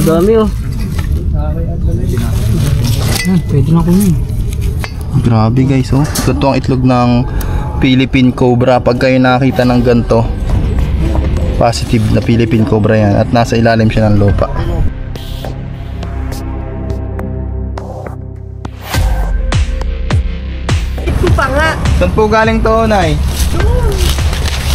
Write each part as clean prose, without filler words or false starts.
dami oh. Pwede na kunin. Grabe guys oh. Ito ang itlog ng Philippine Cobra. Pag kayo nakakita ng ganito, positive na Philippine Cobra yan. At nasa ilalim siya ng lupa. Ito pa nga. Saan po galing to, Nay?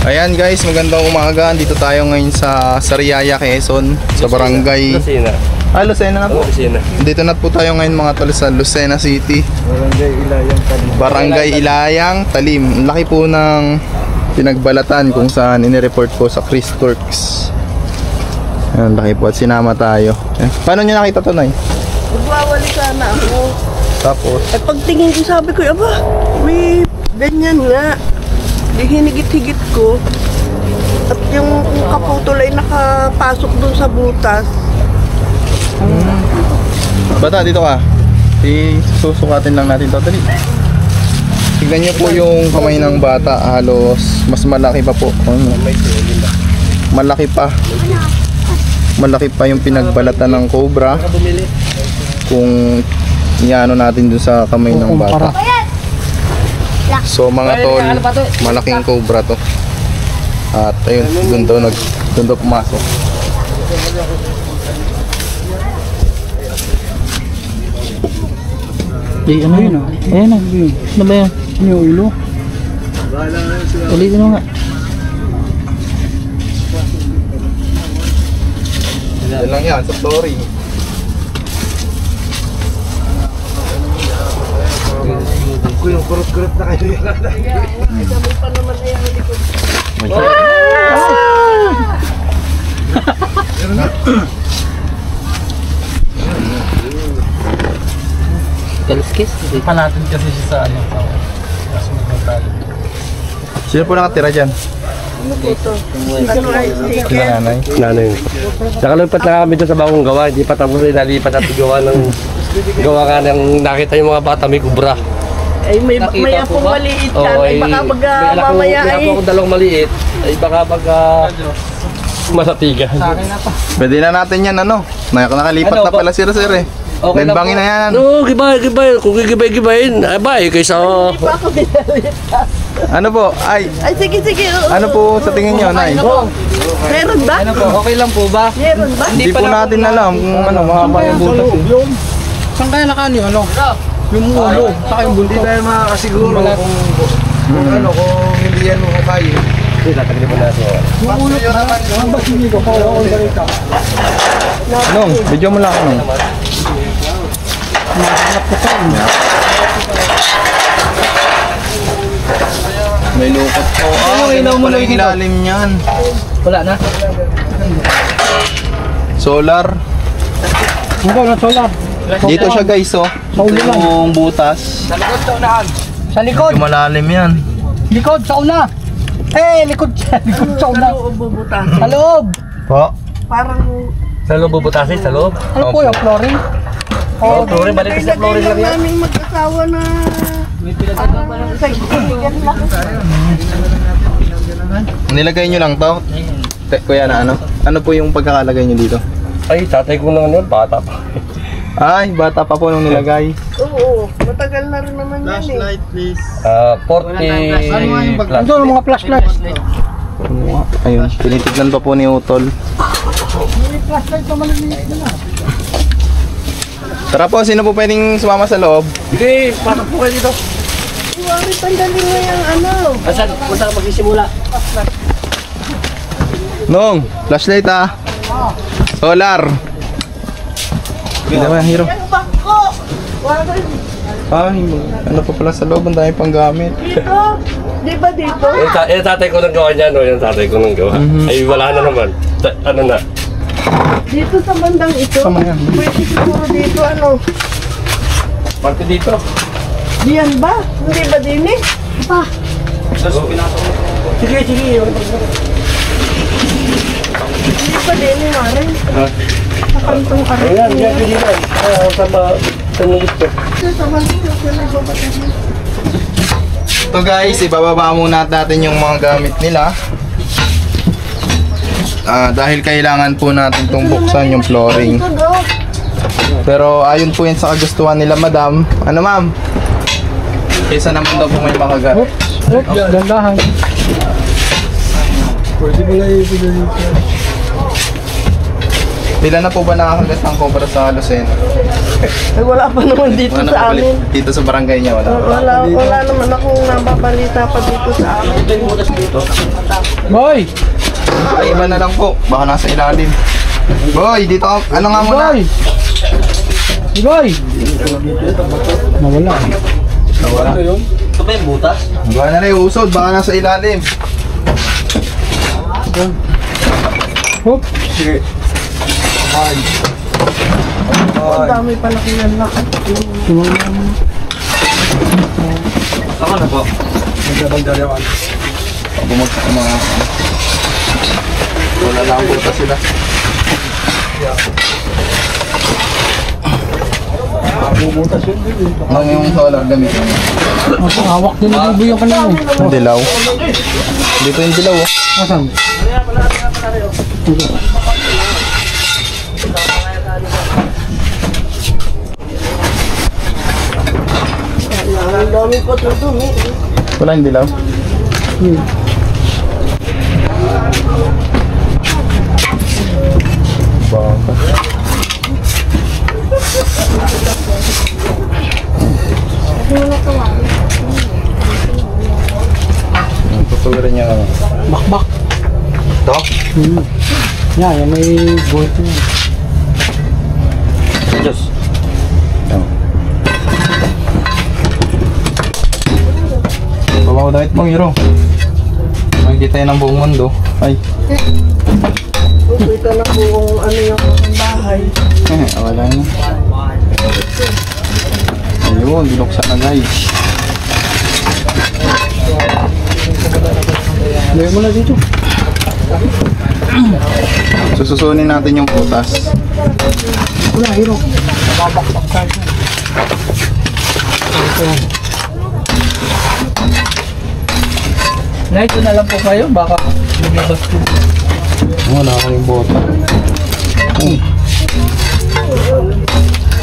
Ayan guys, magandang umaga. Dito tayo ngayon sa Sariaya, Quezon. Sa barangay Lucena. Lucena na po. Lucena. Dito na po tayo ngayon mga tol sa Lucena City. Barangay Ilayang Talim. Barangay Ilayang Talim. Laki po ng pinagbalatan kung saan inireport po sa Chris Turks. Ayan, laki po at sinama tayo. Paano nyo nakita to, Nay? Magwawali sana ako. Tapos? Eh pagtingin ko sabi ko, aba, may ganyan nga. Di hinigit-higit ko. At yung kaputol ay nakapasok dun sa butas. Bata, dito ka. Susukatin lang natin to. Dali. Tignan nyo po yung kamay ng bata. Halos mas malaki pa po. Malaki pa. Malaki pa yung pinagbalatan ng cobra. Kung iano natin dun sa kamay ng bata. So mga tol, malaking cobra to. At ayun, doon daw pumasok. Ano yun oh? Ayan oh. Ano ba yan? Ano yung ulo? Ulitin mo nga. Yan lang yan, sa story. Ako yung kurot-kurot na kayo. Sabi pa naman ay ang likod. Kaliskis? Pa natin kasi siya sa ano. Sino po nakatira dyan? Ano po ito? Ano ay sticker? Sila nanay. Nanay. Nakalipat na kami doon sa bagong gawa. Hindi pa tapos rin nalipat natin gawa ng gawa nga ng nakita yung mga bata may kubra. Ay may apong maliit ka. Ay baka mamaya may ay. ako akong dalawang maliit. Ay baka masatigan. Pwede na natin yan ano. Nakalipat na pala sir eh. Okay Lenbangin na yan. No, gibay. Kung gigibayin, abay kaysa Hindi pa ako binalitas. Ano po? Ay, Sige. ano po sa tingin nyo, Nay? Meron ba? Ano po? Okay lang po ba? Meron ba? Hindi po natin alam kung ano, mahaba yung butas eh. Saan kaya nakano yung ano? Yung ulo. Saka yung buntot. hindi tayo makakasiguro kung ano, kung hindi yan mo kayo. Hindi, tatagli pa natin. Yung ulo ka. Ang basili ko. Nong, video mo lang ano. May lukot po. Ilaw mo lang ilalim niyan. Wala na? Solar. Hindi na solar. Dito siya guys oh. Sa ulo lang. Yung butas. Sa likod sa unahan. Sa likod. Yung malalim yan. Likod sa una. Likod sa una. Sa loob bubutas. Sa loob. Po. Parang Sa loob bubutasin, sa loob. Ano po yung flooring? Flooring, balik sa flooring lang yan. namin mag-asawa na sa kaibigan lang. Nilagay nyo lang to? Kuya na ano? Ano po yung pagkakalagay nyo dito? Ay, tatay ko na yun, bata pa. Ay, bata pa po nung nilagay. Oo, matagal na rin naman yan eh. Please. 40 plus. Ito ang mga flashlights. Ayun, tinitignan pa po ni Utol. May flashlight na maliliit na. Tara po, sino po pwedeng sumama sa loob? Sige, pasok po kayo dito. Iwari, tandali mo yung ano. Asan? Kung saan magsisimula? Nong, flashlight ah. Solar. Ganda ba, hero? Ang bangko! Wari, Ay, ano pa pala sa loob, ang dami pang gamit. dito? Di ba dito? Yung tatay ko nang gawa niya, no? Yung tatay ko nang gawa. Ay, wala na naman. Ano na? Dito sa bandang ito. Sama yan. Pwede siguro dito ano. Parte dito. Diyan ba? Hindi ba din eh? Pa. Sige. Hindi pa din eh, Mare. Sa kantong kare. Ayan, pwede na. Sa gusto. Sa bandang ito na babatid. Ito guys, ibababa muna natin yung mga gamit nila. dahil kailangan po natin itong buksan yung flooring. Pero ayon po yan sa kagustuhan nila, madam. Ano, ma'am? Kaysa naman daw po may makagat. Gandahan. Pwede mo lang ibigay. Pila na po ba nakakagat ng cobra sa Lucena? Ay, wala pa naman dito Wala sa na po amin. dito sa barangay niya, wala. Wala naman akong nababalita pa dito sa amin. Boy! Ay, iba na lang po. Baka nasa ilalim. Boy, dito ka. Ano nga muna? Boy! Boy! Nawala. Nawala. Ito ba yung butas? Baka na rin usod. Baka nasa ilalim. Hop! Sige. Ang dami pa nakilala. Ako na po. Bumagsak ang mga... Wala lang butas sila. Nang yung solar gamit mo. Hawak din ang buyo ka lang. Yung dilaw. Dito yung dilaw, oh. Asan? Ang dami pa ito dumi. Wala yung dilaw. Baka. Tutuwirin niya ano. Bakbak. Ito? Yan may buhay ko yan. Diyos. Babaw damit mo, Hiro. Makikita yun ang buong mundo. Ay. Kita na po kung ano yung bahay. Wala na. Ayun, binuksan na guys. Lagay mo na dito. Sususunin natin yung putas. Wala, Hiro. Babakbak tayo. Night, na lang po kayo. Baka lumabas po. Wala ka yung bota.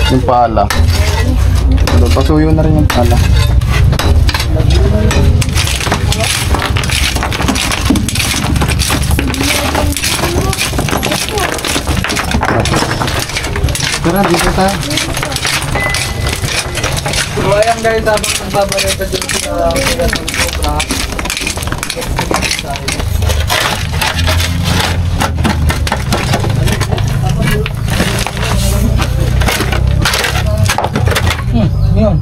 Yung pala. Pasuyo na rin yung pala. Tara, dito tayo. Sayang dahil sabang nagbabalita dun sa sobra. Yun.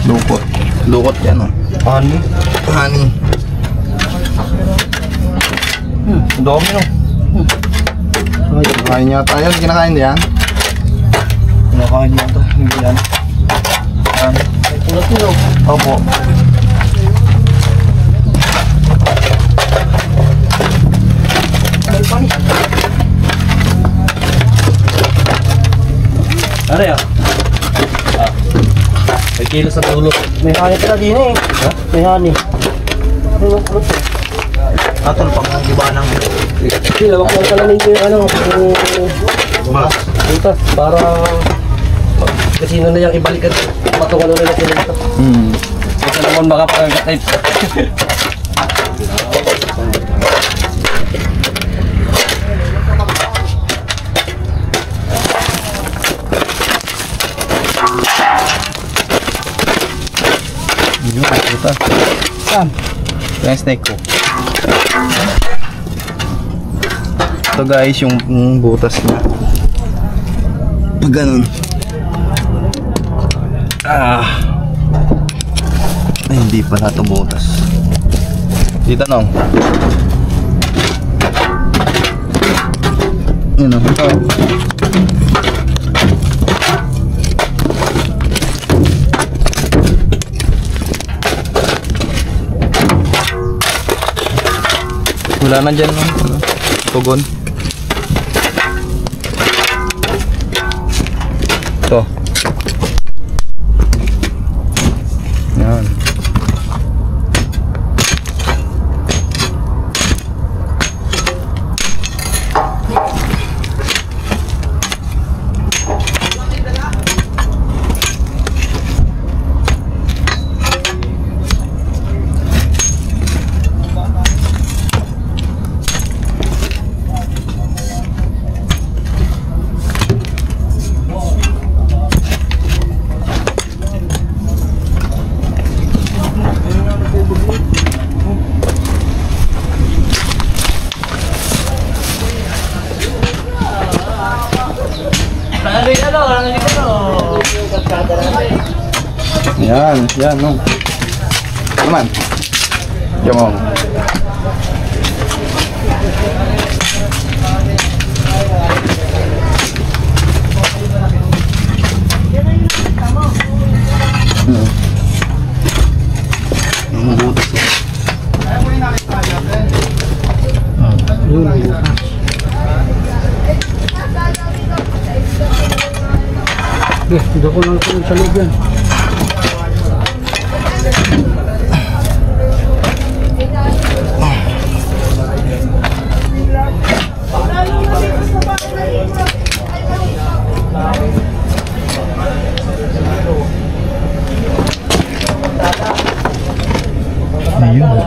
Lukot. Lukot yan, oh. Honey. Honey. Dami no. Kinakain niya tayo. Kinakain din yan. Kinakain niya ito. Hindi yan. Ulat nyo. Opo. Ano yan? May kilo sa dulo. May honey pala din eh. Ha? May honey. Atol pang iba ng... Sila, wag lang talamin ko yung ano. Mas. Dito, Para... Kasi na yung ibalik at matungan na natin ito. Kasi naman makapagkatay. Yun, puta. Saan? Ito yung snake ko. Ito guys, yung butas niya. Pag ganun. Ay, hindi pala ito butas. Dito nong. Yun o. Ito. Wala na dyan, no? Tugon. Ito. Yan. Yan, yan, no. Naman. Yan mo. Dito ko lang sa loob yan. Ayun.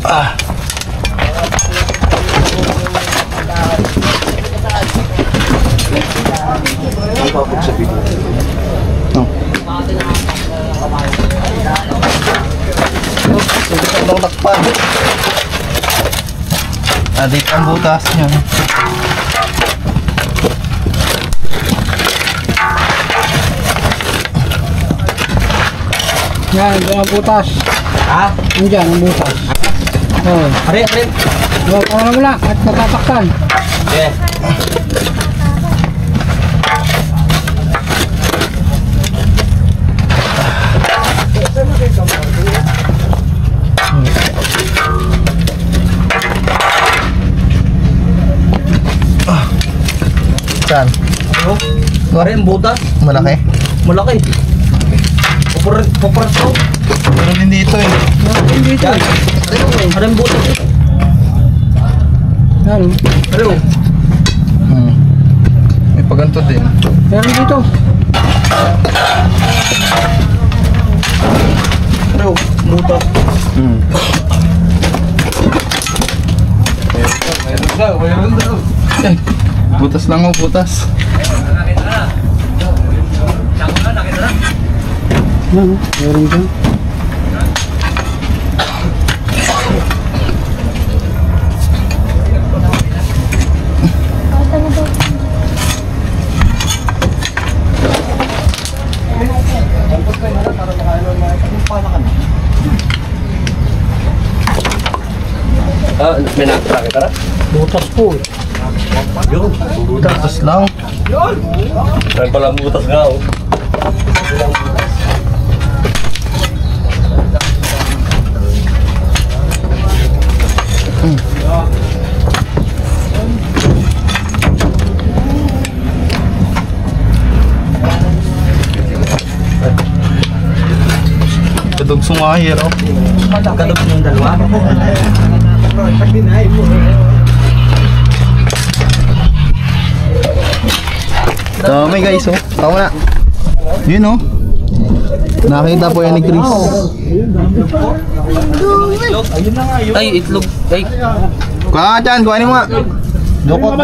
Ah. No. Ang takpan. Dito ang butas niya. Yan, dyan ang butas. Ha? Andyan ang butas. Oh. Are. Oh, paano mo lang at natatakpan. Yeah. Saan? Are, ang butas. Malaki? Malaki. Paparas to. Meron din dito eh. Dito. Are, ang butas. Yan. Are, May paganto din. Meron dito. Are, butas. Meron daw. Eh, butas lang oh, butas. Yan, meron dyan. May nakita kita na? Butas po. Yun. Butas lang. May palang butas nga oh. Kadugsong nga hero. Kadugtong yung dalawa. Dami guys oh. Tama na. Yun oh. Nakita po yan ni Chris. Ay, itlog. Ay. Kuha ka dyan, kuhanin mo nga. Dukot.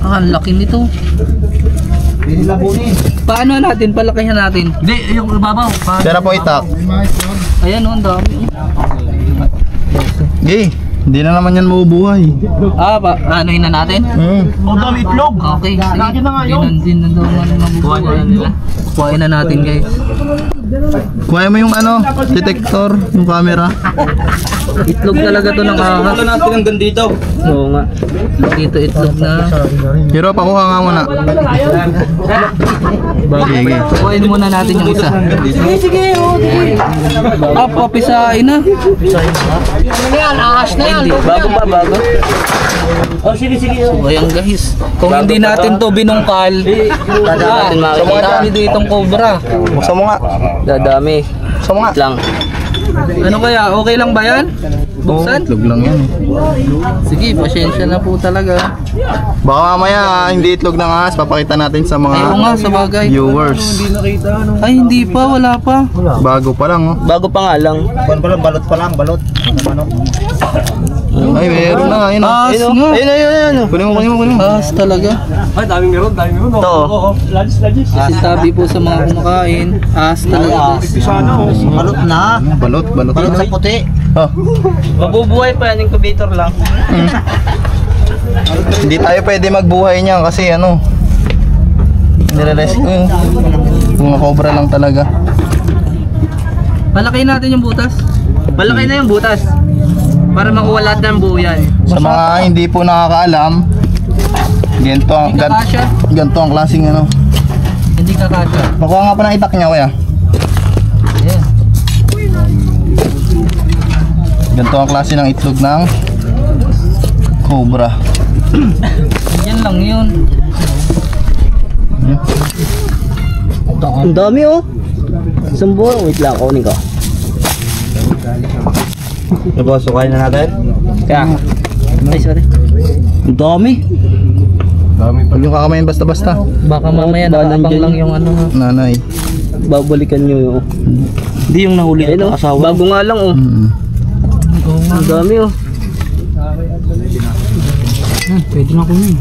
Ang laki nito. Paano natin? Palakihan natin. Hindi, yung ibabaw. Tara po itak. Ayan o, ang dami. Gay, hindi na naman yan mabubuhay. Anuhin na natin? Ang dami itlog. Okay, sige. Din na daw mabubuhay nila. Kuhain na natin guys. Kuha mo yung ano, detector, yung camera. Itlog talaga to ng ahas. Wala natin hanggang dito. Oo nga. Dito itlog na. Hero, pakuha nga muna. Sige. Kuhain muna natin yung isa. Sige. Papisain na. Yan, ahas na yan. Bago pa, bago. Oh, sige. So ayan guys, kung hindi natin to binungkal, dadami ditong cobra. Buksan mo nga. Dadami. Buksan mo nga. Lang. Ano kaya? Okay lang ba yan? Buksan? Itlog lang yan. Sige, pasensya na po talaga. Baka mamaya hindi itlog ng ahas, papakita natin sa mga Ayaw nga sa bagay. viewers. Ay, hindi pa, wala pa. Bago pa lang oh. Bago pa nga lang. Balot. Ay, meron na. Ayun oh. Ahas nga. Ayun. Kunin mo. Ahas talaga. Ay, daming meron. Ito. Oo. Lagis. Sinasabi po sa mga kumakain, ahas talaga guys. Balot. Balot sa puti. Oh, Mabubuhay pa yan, incubator lang. hindi tayo pwede magbuhay niyan kasi ano, nire-rescue. Mga cobra lang talaga. Palaki natin yung butas. Palaki na yung butas. Para makuha lahat ng buo yan. Sa mga hindi po nakakaalam, ganito ang klaseng ano. Hindi kakasya. Makuha nga pa ng itak niya, kuya. Yeah. Ganito ang klase ng itlog ng cobra. Yan lang yun. Ang dami oh. Isang buwan. Wait lang, kunin ko. Boss, sukayin na natin. Kaya. Ay, sorry. Ang dami. Huwag yung kakamayin basta-basta. Baka mamaya nakabang lang yung ano. Nanay. Babalikan nyo yung... Hindi yung nahuli ng asawa. Bago nga lang oh. Ang dami oh. Pwede na kunin.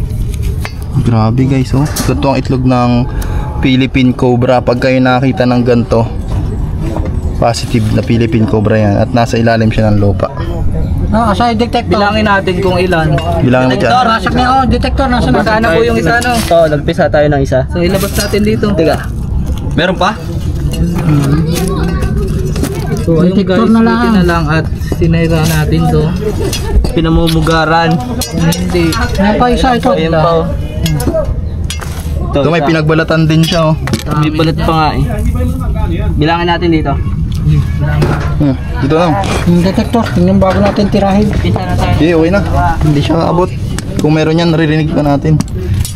Grabe guys, oh. Ito ang itlog ng Philippine Cobra. Pag kayo nakakita ng ganito, positive na Philippine Cobra yan. At nasa ilalim siya ng lupa. Sa detector. Bilangin natin kung ilan. Bilangin mo dyan. Detector, detector. Nasaan na po yung isa no? Oo, nagpisa tayo ng isa. So ilabas natin dito. Teka. Meron pa? So ayun guys, buti na lang at sinira natin to. Pinamumugaran. Hindi. Yan pa isa ito. Ayan pa oh. Ito may pinagbalatan din siya, oh. May balat pa nga eh. Bilangin natin dito. Dito lang. Yung detector, tingnan bago natin tirahin. Pisa na tayo. Okay, okay na. Hindi siya kaabot. Kung meron yan, naririnig pa natin.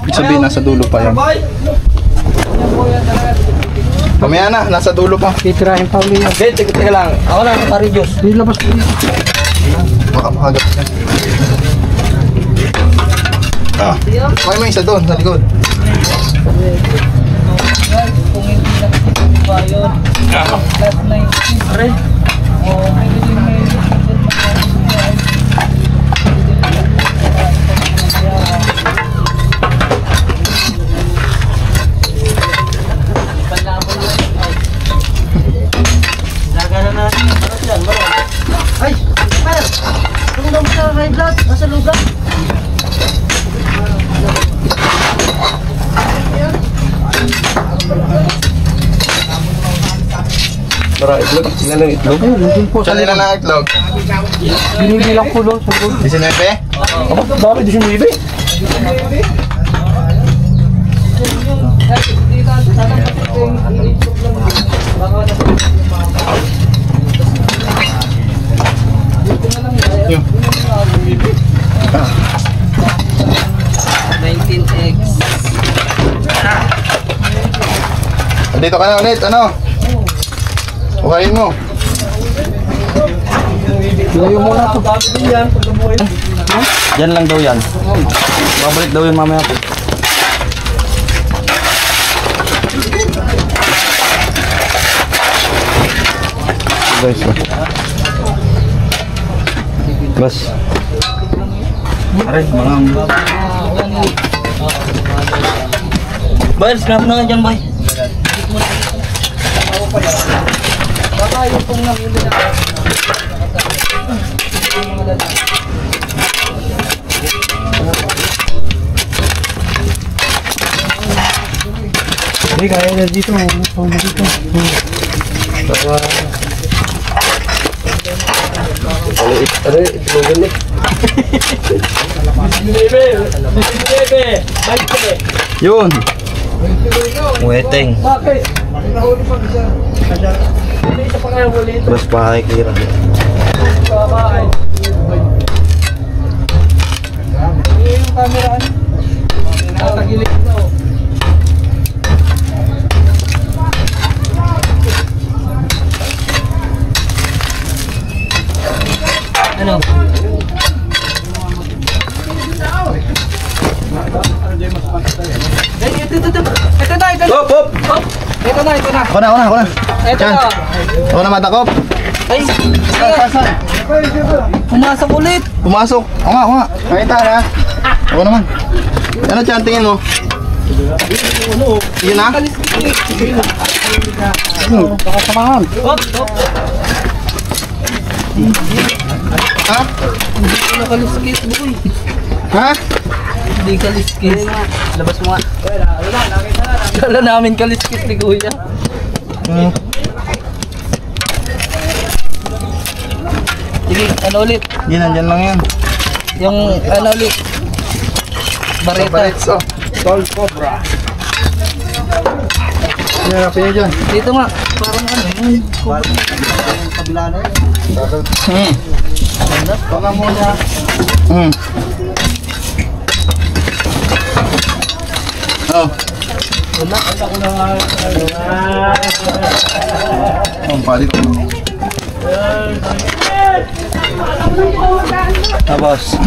Ibig sabihin, nasa dulo pa yan. Pamaya na, nasa dulo pa. Titirahin pa ulit. Teka lang. Ako lang, pari-Diyos. Nilabas ko dito. Baka makagat yan. Okay mo isa doon, sa likod. Kung hindi nakikita yun, last 19. Pare? Oo, may ay! Mer! Tumulong mo sa red blood, nasa lugar. Tara, itlog. Sila lang itlog. Sali lang ang itlog. Binibilang ko doon sa loob. 19? Bakit 19? Yung. 19x. Dito ka na ulit, ano? Ukayin mo. Layo mo na ito. Yan lang daw yan. Babalik daw yun mamaya po. Guys, Bas. aray, mga Boy, scrap na nga dyan, boy. Baka yung pong nahuli na. Hindi, kaya na dito. Itlogan eh. yun. Mueteng. Mas pakikira. Yung camera, nasa gilid na. Ano? Ito na, ito na. Hop, hop. Ito na, ito na. Ako na. Ito Chan. na. Ako na matakop. Ay, pumasok ulit. Pumasok. Ako nga. Nakita na. Ako naman. Ano, Chan, tingin mo? Yun na? Baka samahan. Hop, hop. Ha? Hindi ko nakaliskis, boy. Ha? Hindi kaliskis. Labas mo nga. Kala namin kaliskis ni Kuya. Sige, ano ulit? Hindi, nandyan lang yan. Yung ano ulit? Bareta. Barets, oh. Tall Cobra. Yan, napin nyo dyan. Dito nga, parang ano yun. Kabila na yun. Baka muna. Oh. Ang palit ko. Tapos.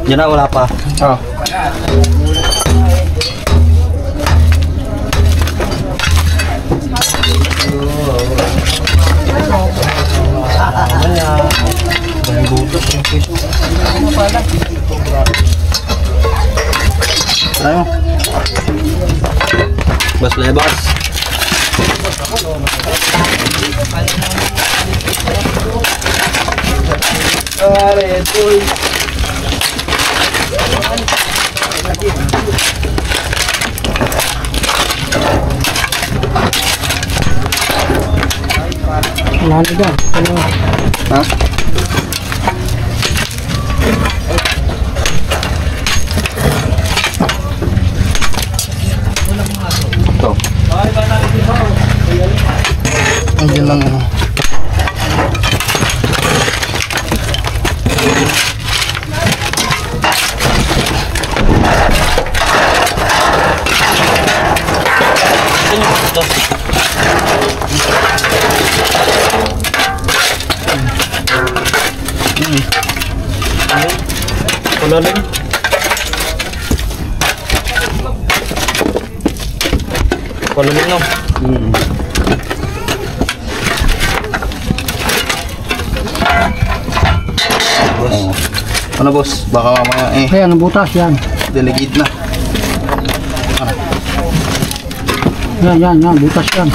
Yan na, wala pa. Oh. Tayo. Bas lebas. Wala na dyan. Ha? Ito. Andiyan lang ano. Kulalim. Kulalim no. Ano boss? Baka mamaya Ayan, ang butas yan. delegate na. Yan, butas yan.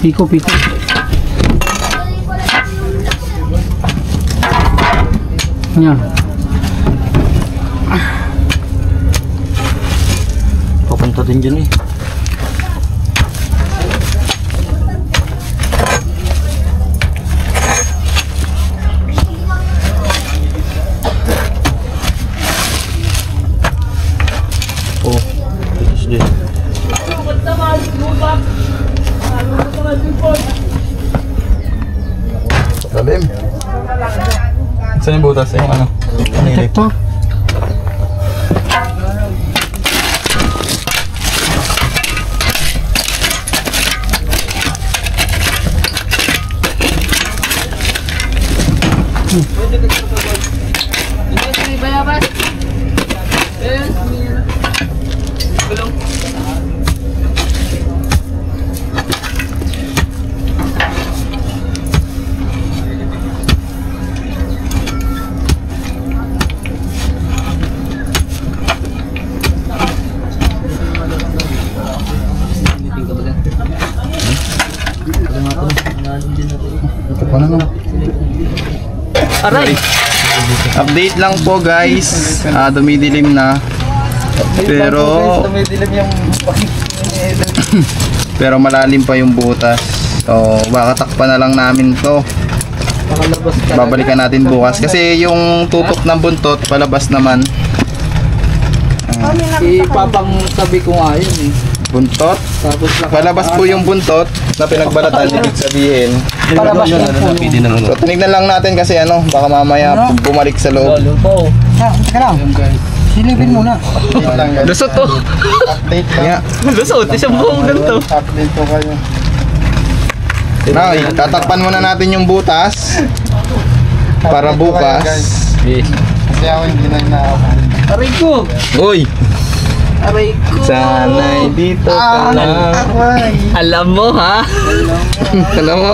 Piko. Yan. Papunta din dyan eh. Oh, ito din. Salim. Saan yung butas? Yung ano? Nilip. Ito. Ito pa na naman. Aray! Update lang po guys. Dumidilim na. Pero pero malalim pa yung butas. So baka takpan na lang namin to. Babalikan natin bukas kasi yung tutok ng buntot palabas naman. Ipapang tabi ko nga yun eh. Buntot. Tapos Palabas po yung buntot na pinagbalatan, ibig sabihin. palabas yung puno. So tinignan lang natin kasi ano, baka mamaya bumalik sa loob. Lupo. Teka lang. Silipin muna. Lusot to. Update lang. Lusot, isang buong ganito. Update ko kayo. Now, tatakpan muna natin yung butas para bukas. Eh. Kasi ako hindi na Aray ko! Uy! Aray ko. Sana'y dito ka lang. Alam mo ha? Alam mo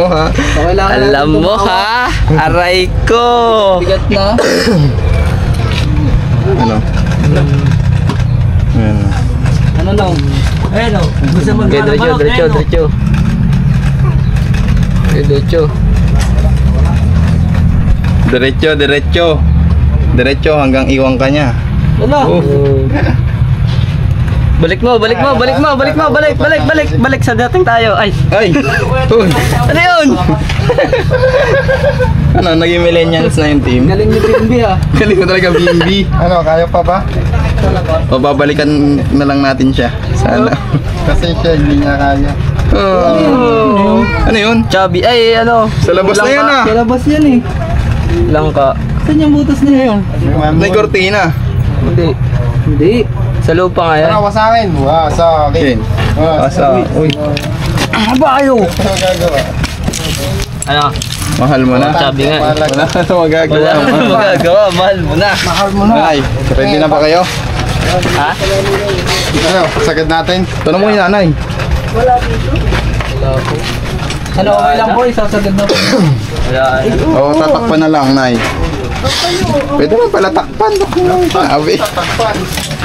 ha. Alam mo ha? Aray ko. Bigat na. Ano? Ayan. Ano daw? Ayun o. Gusto magmano-mano. Diretso. Diretso hanggang iwan ka niya. Wala. Balik sa dating tayo. Ay. Uy. Ano yun? Ano, naging millennials na yung team? Galing ni Bimbi ha. Galing mo talaga, Bimbi. Ano, kaya pa ba? O babalikan na lang natin siya. Sana. Kasi siya hindi niya kaya. Ano yun? Chubby. Ay ano. Sa labas na yan ah. Sa labas yan eh. Langka. Saan yung butas na yun? May kortina. Hindi. Sa loob pa nga yan. Sa akin. Sa akin. Uy. Aba kayo. Ano? Mahal mo na. Sabi nga. Wala na magagawa. Wala na magagawa. Mahal mo na. Ay, ready na ba kayo? Ha? Ano, sagad natin. Tanong mo yung nanay. Ano, okay lang po. Isasagad na po. Oo, tatakpan na lang, nay. Pwede naman pala takpan. Sabi.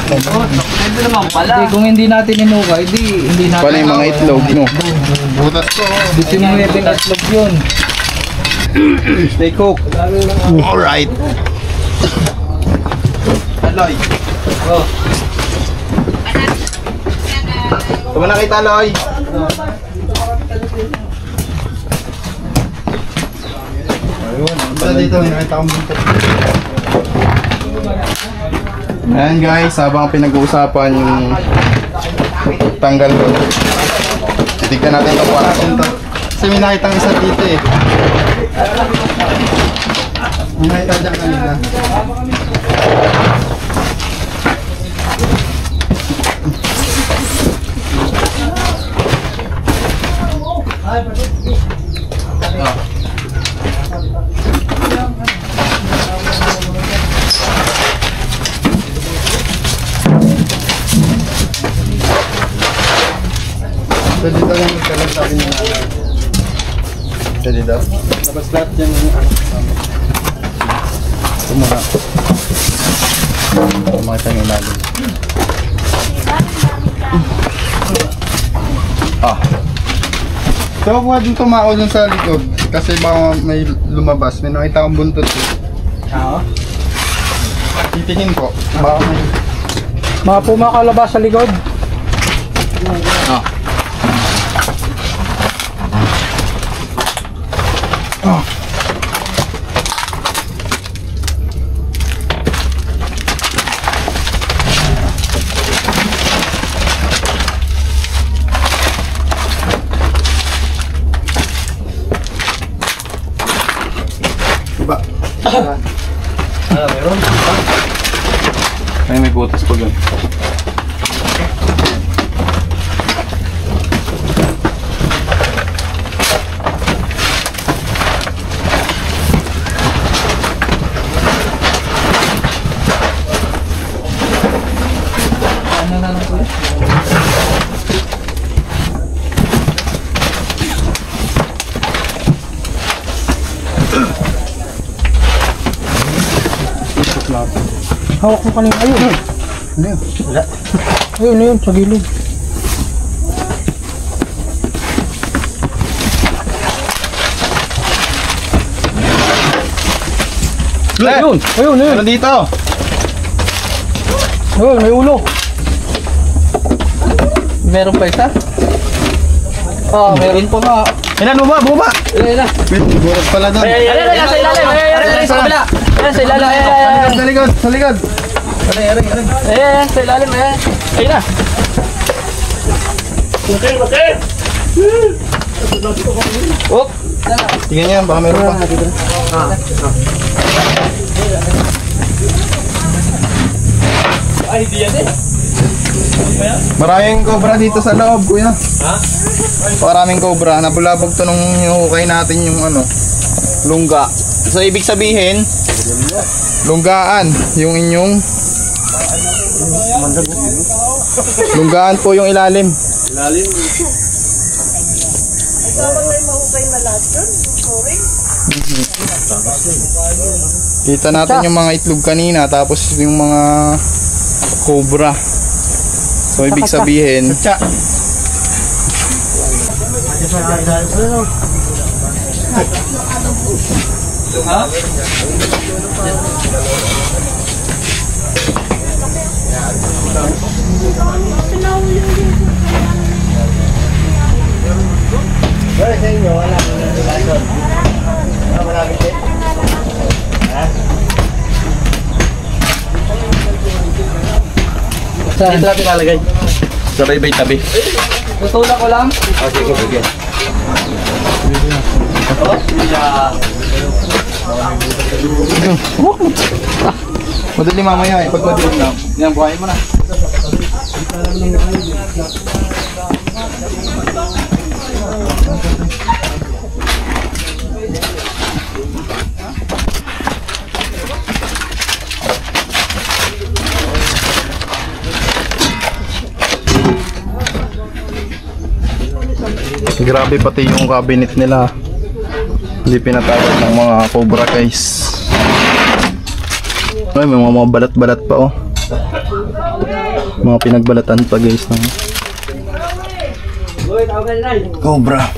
Pwede naman pala. Hindi, kung hindi natin inukay, hindi natin. Paano yung mga itlog, no? Butas ko. Gusto mo yung itlog yun. Stay cook. Alright. Taloy. Oh. Tama na kay Taloy. Ayun. Dito, may nakita akong buntot. Ayan guys, habang pinag-uusapan yung tanggal ko. Titignan natin ito para ito. Kasi may nakitang isa dito eh. May nakita dyan kanina. Pwede daw yung magkalang sabi niya. Pwede daw. Labas lahat yan yung anak namin. Ito muna. Makita nyo natin. So huwag nga din tumao dun sa likod. Kasi baka may lumabas. May nakita akong buntot eh. Titingin po. Baka may... Mga pumakalabas sa likod. Diba? Meron. Ay, may butas pa yun. Ano na lang po yun? Hawak mo kanina. Ayun. Ano yun? Ayun, sa gilid. Ayun! Ayun. Ano dito? Ayun, may ulo. Meron pa isa? Meron pa nga. Ilan, bumaba! Ayun na. Wait, buras pala doon. Ayun, sa ilalim. Ayun, sa kabila. Ayun, sa ilalim. Sa likod, sa likod. Ayun, sa ilalim. Ayun na. Oh, Tingnan yan, baka meron pa. ay, di yan eh. Maraming cobra dito sa loob, kuya. Ha? Maraming cobra. Napulabog to nung hukay natin yung ano, lungga. So, ibig sabihin, lunggaan yung inyong Lunggaan po yung ilalim. Kita natin yung mga itlog kanina, tapos yung mga cobra. So ibig sabihin, Dito natin lalagay. sa baybay tabi. Tutulak ko lang. Sige, sige. Madali mamaya pag madilim na. Yan, buhayin mo na. Grabe, pati yung cabinet nila hindi pinatawad ng mga cobra, guys. Ay, may mga balat-balat pa, oh. Mga pinagbalatan pa, guys, ng cobra.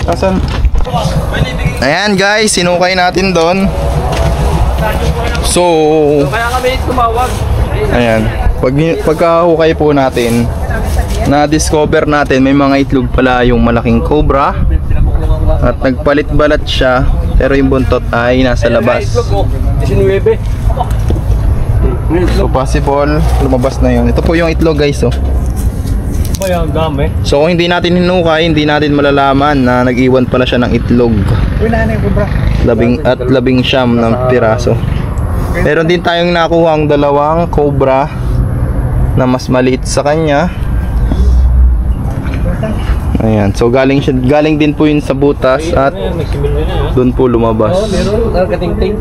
Asan? Ayan, guys, sinukay natin doon. So, Kaya kami tumawag. ayan, pagkahukay po natin, na-discover natin may mga itlog pala yung malaking cobra at nagpalit-balat siya, pero yung buntot ay nasa labas. So possible lumabas na yun. Ito po yung itlog, guys, oh. So kung hindi natin hinukay, hindi natin malalaman na nag-iwan pala siya ng itlog. 19 ng piraso. Meron din tayong nakuha ang dalawang cobra na mas maliit sa kanya. Ayan, so galing din po yun sa butas at doon po lumabas. Meron, nakating-ting.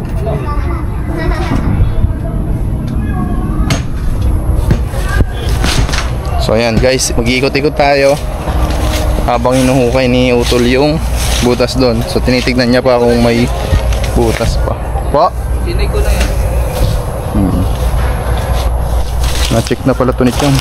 So ayan, guys, mag-iikot-ikot tayo habang hinuhukay ni Utol yung butas doon. So tinitignan niya pa kung may butas pa. Po? Tinig ko na yan. Na-check na pala to ni Chong.